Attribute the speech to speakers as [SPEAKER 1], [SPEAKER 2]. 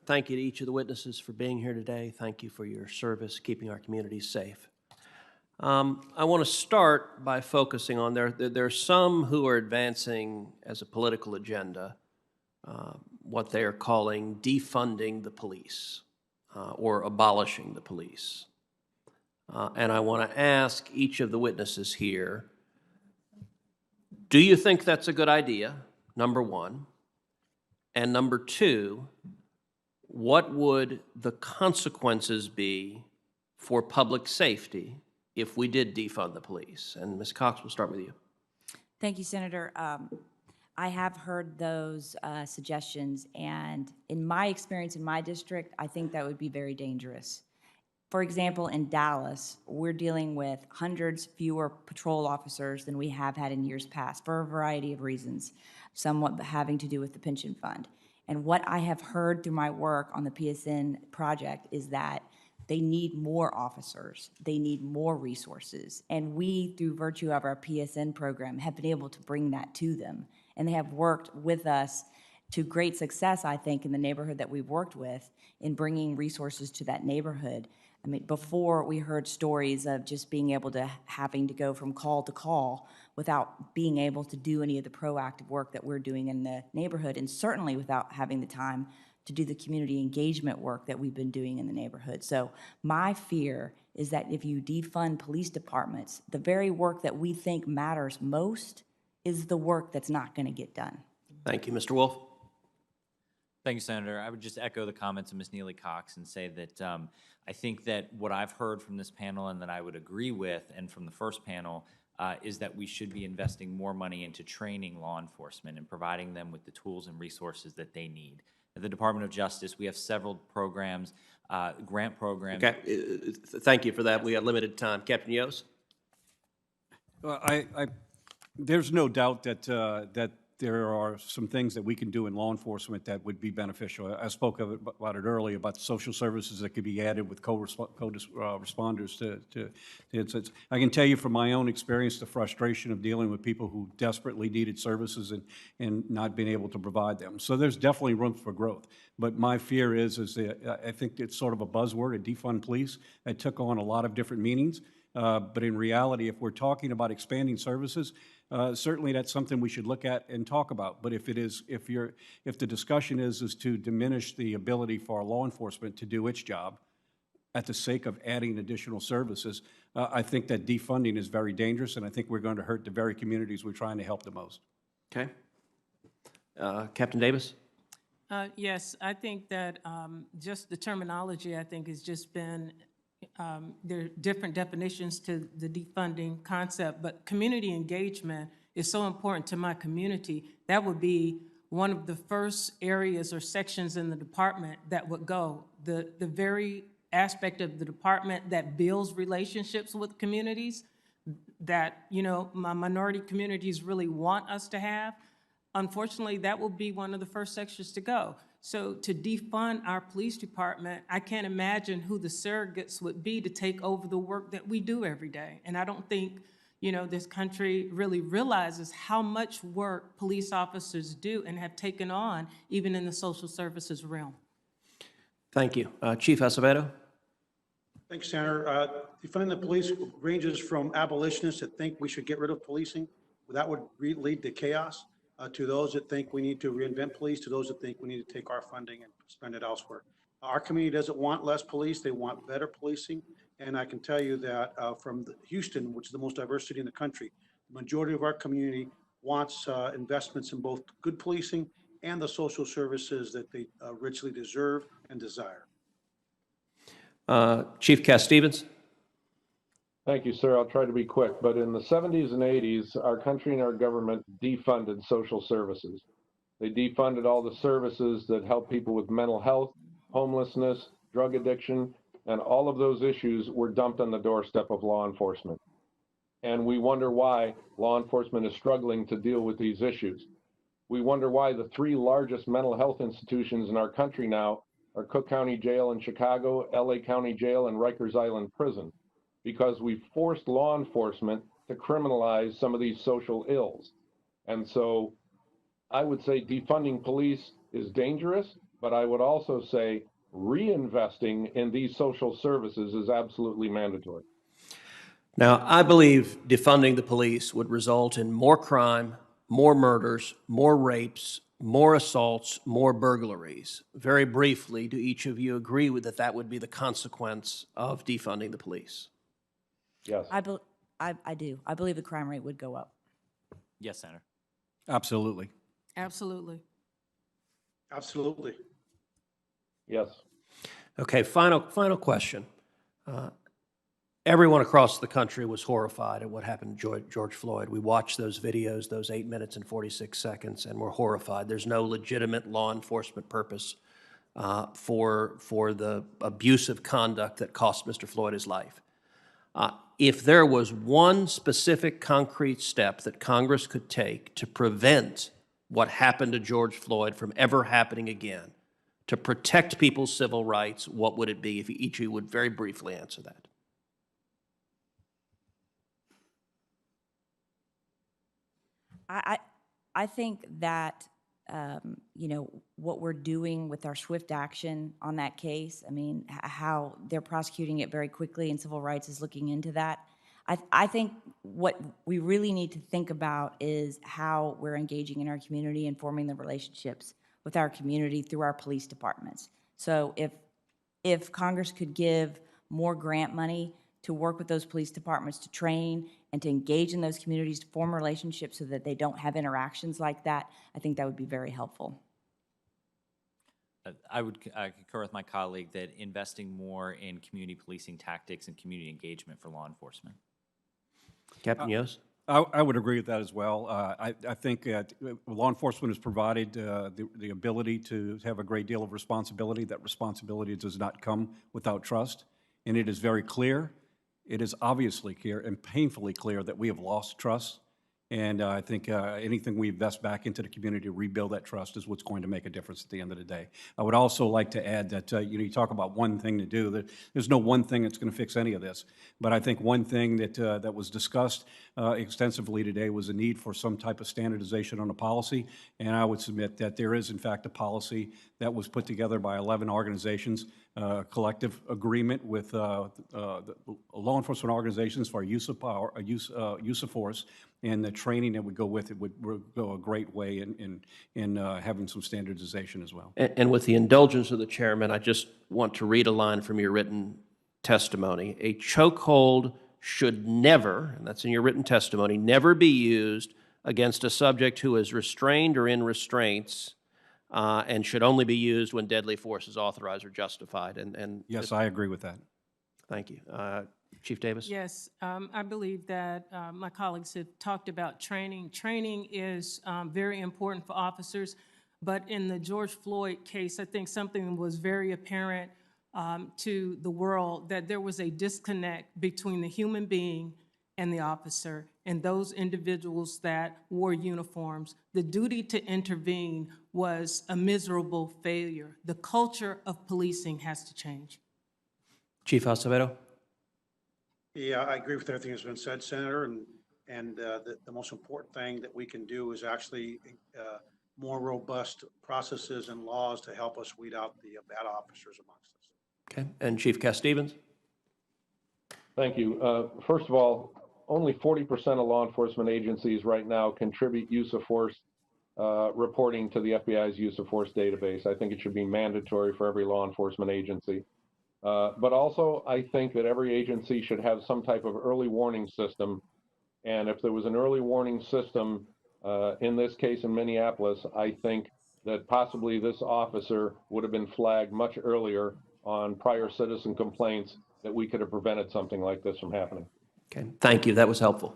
[SPEAKER 1] Thank you to each of the witnesses for being here today. Thank you for your service keeping our communities safe. I want to start by focusing on there are some who are advancing as a political agenda what they are calling defunding the police or abolishing the police. And I want to ask each of the witnesses here, do you think that's a good idea, number one? And number two, what would the consequences be for public safety if we did defund the police? And Ms. Cox, we'll start with you.
[SPEAKER 2] Thank you, Senator. I have heard those suggestions, and in my experience in my district, I think that would be very dangerous. For example, in Dallas, we're dealing with hundreds fewer patrol officers than we have had in years past for a variety of reasons, somewhat having to do with the pension fund. And what I have heard through my work on the PSN project is that they need more officers, they need more resources. And we, through virtue of our PSN program, have been able to bring that to them. And they have worked with us to great success, I think, in the neighborhood that we've worked with in bringing resources to that neighborhood. I mean, before we heard stories of just being able to having to go from call to call without being able to do any of the proactive work that we're doing in the neighborhood, and certainly without having the time to do the community engagement work that we've been doing in the neighborhood. So my fear is that if you defund police departments, the very work that we think matters most is the work that's not going to get done.
[SPEAKER 1] Thank you. Mr. Wolf?
[SPEAKER 3] Thank you, Senator. I would just echo the comments of Ms. Neely Cox and say that I think that what I've heard from this panel and that I would agree with and from the first panel is that we should be investing more money into training law enforcement and providing them with the tools and resources that they need. At the Department of Justice, we have several programs, grant programs.
[SPEAKER 1] Okay, thank you for that. We got limited time. Captain Yost?
[SPEAKER 4] Well, there's no doubt that that there are some things that we can do in law enforcement that would be beneficial. I spoke about it earlier about social services that could be added with responders to incidents. I can tell you from my own experience the frustration of dealing with people who desperately needed services and not being able to provide them. So there's definitely room for growth. But my fear is that I think it's sort of a buzzword, a defund police. It took on a lot of different meanings. But in reality, if we're talking about expanding services, certainly that's something we should look at and talk about. But if the discussion is to diminish the ability for law enforcement to do its job at the sake of adding additional services, I think that defunding is very dangerous, and I think we're going to hurt the very communities we're trying to help the most.
[SPEAKER 1] Okay. Captain Davis?
[SPEAKER 5] Yes, I think that just the terminology, I think, has just been there are different definitions to the defunding concept, but community engagement is so important to my community. That would be one of the first areas or sections in the department that would go. The very aspect of the department that builds relationships with communities that, you know, my minority communities really want us to have. Unfortunately, that will be one of the first sections to go. So to defund our police department, I can't imagine who the surrogates would be to take over the work that we do every day. And I don't think, you know, this country really realizes how much work police officers do and have taken on, even in the social services realm.
[SPEAKER 1] Thank you. Chief Acevedo?
[SPEAKER 6] Thanks, Senator. Defunding the police ranges from abolitionists that think we should get rid of policing. That would lead to chaos. To those that think we need to reinvent police, to those that think we need to take our funding and spend it elsewhere. Our community doesn't want less police, they want better policing. And I can tell you that from Houston, which is the most diverse city in the country, the majority of our community wants investments in both good policing and the social services that they richly deserve and desire.
[SPEAKER 1] Chief Cass-Stevens?
[SPEAKER 7] Thank you, sir. I'll try to be quick. But in the 70s and 80s, our country and our government defunded social services. They defunded all the services that help people with mental health, homelessness, drug addiction, and all of those issues were dumped on the doorstep of law enforcement. And we wonder why law enforcement is struggling to deal with these issues. We wonder why the three largest mental health institutions in our country now are Cook County Jail in Chicago, LA County Jail, and Rikers Island Prison. Because we forced law enforcement to criminalize some of these social ills. And so I would say defunding police is dangerous, but I would also say reinvesting in these social services is absolutely mandatory.
[SPEAKER 1] Now, I believe defunding the police would result in more crime, more murders, more rapes, more assaults, more burglaries. Very briefly, do each of you agree with that would be the consequence of defunding the police?
[SPEAKER 7] Yes.
[SPEAKER 2] I do. I believe the crime rate would go up.
[SPEAKER 3] Yes, Senator.
[SPEAKER 4] Absolutely.
[SPEAKER 5] Absolutely.
[SPEAKER 6] Absolutely.
[SPEAKER 7] Yes.
[SPEAKER 1] Okay, final question. Everyone across the country was horrified at what happened to George Floyd. We watched those videos, those 8 minutes and 46 seconds, and we're horrified. There's no legitimate law enforcement purpose for the abusive conduct that cost Mr. Floyd his life. If there was one specific concrete step that Congress could take to prevent what happened to George Floyd from ever happening again, to protect people's civil rights, what would it be? If each of you would very briefly answer that.
[SPEAKER 2] I think that, you know, what we're doing with our swift action on that case, I mean, how they're prosecuting it very quickly and civil rights is looking into that. I think what we really need to think about is how we're engaging in our community and forming the relationships with our community through our police departments. So if Congress could give more grant money to work with those police departments to train and to engage in those communities, to form relationships so that they don't have interactions like that, I think that would be very helpful.
[SPEAKER 3] I concur with my colleague that investing more in community policing tactics and community engagement for law enforcement.
[SPEAKER 1] Captain Yost?
[SPEAKER 4] I would agree with that as well. I think law enforcement has provided the ability to have a great deal of responsibility. That responsibility does not come without trust. And it is very clear, it is obviously clear and painfully clear that we have lost trust. And I think anything we invest back into the community to rebuild that trust is what's going to make a difference at the end of the day. I would also like to add that, you talk about one thing to do. There's no one thing that's going to fix any of this. But I think one thing that was discussed extensively today was a need for some type of standardization on a policy. And I would submit that there is, in fact, a policy that was put together by 11 organizations, collective agreement with the law enforcement organizations for use of power, use of force, and the training that would go with it would go a great way in having some standardization as well.
[SPEAKER 1] And with the indulgence of the chairman, I just want to read a line from your written testimony. A chokehold should never, and that's in your written testimony, never be used against a subject who is restrained or in restraints, and should only be used when deadly force is authorized or justified. And
[SPEAKER 4] Yes, I agree with that.
[SPEAKER 1] thank you. Chief Davis?
[SPEAKER 5] Yes, I believe that my colleagues have talked about training. Training is very important for officers, but in the George Floyd case, I think something was very apparent to the world, that there was a disconnect between the human being and the officer, and those individuals that wore uniforms. The duty to intervene was a miserable failure. The culture of policing has to change.
[SPEAKER 1] Chief Acevedo?
[SPEAKER 6] Yeah, I agree with everything that's been said, Senator, and the most important thing that we can do is actually more robust processes and laws to help us weed out the bad officers amongst us.
[SPEAKER 1] Okay. And Chief Cass Stevens?
[SPEAKER 7] Thank you. First of all, only 40% of law enforcement agencies right now contribute use of force reporting to the FBI's use of force database. I think it should be mandatory for every law enforcement agency. But also, I think that every agency should have some type of early warning system. And if there was an early warning system, in this case in Minneapolis, I think that possibly this officer would have been flagged much earlier on prior citizen complaints, that we could have prevented something like this from happening.
[SPEAKER 1] Okay. Thank you. That was helpful.